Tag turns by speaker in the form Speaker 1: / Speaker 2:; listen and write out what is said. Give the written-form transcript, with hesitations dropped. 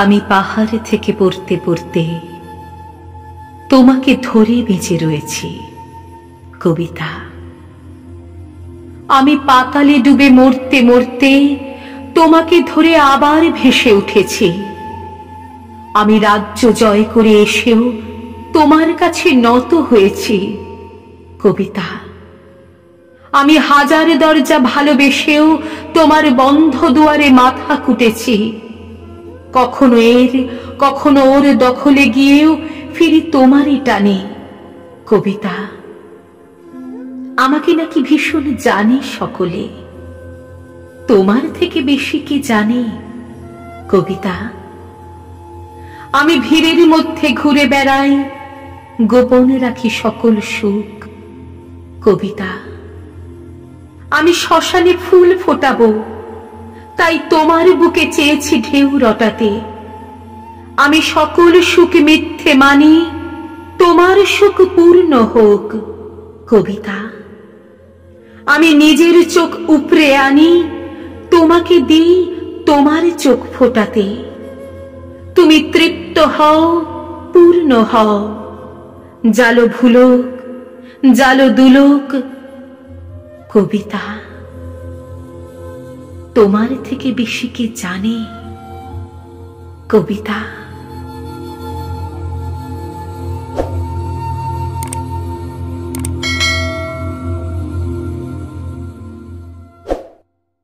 Speaker 1: আমি পাহাড় থেকে পড়তে পড়তে তোমাকে ধরে বেঁচে রয়েছি কবিতা। আমি পাতালে ডুবে মরতে মরতে তোমাকে ধরে আবার ভেসে উঠেছি। আমি রাজ্য জয় করে এসেও তোমার কাছে নত হয়েছি কবিতা। আমি হাজার দরজা ভালোবেসেও তোমার বন্ধ দুয়ারে মাথা কুটেছি। কখনো এর কখনো ওর দখলে গিয়েও ফিরি তোমারই টানে কবিতা। আমাকে নাকি ভীষণ জানে সকলে, তোমার থেকে বেশি কি জানে কবিতা? আমি ভিড়ের মধ্যে ঘুরে বেড়াই, গোপনে রাখি সকল সুখ কবিতা। আমি শ্মশানে ফুল ফোটাবো, তাই তোমার বুকে চেয়েছি ঢেউ রটাতে। আমি সকল সুখ মিথ্যে মানি, তোমার সুখ পূর্ণ হোক কবিতা। আমি নিজের চোখ উপড়ে আনি, তোমাকে দিই তোমার চোখ ফোটাতে। তুমি তৃপ্ত হও, পূর্ণ হও, জালো ভুলোক জালো দুলোক কবিতা। তোমার থেকে বেশি কি জানে কবিতা?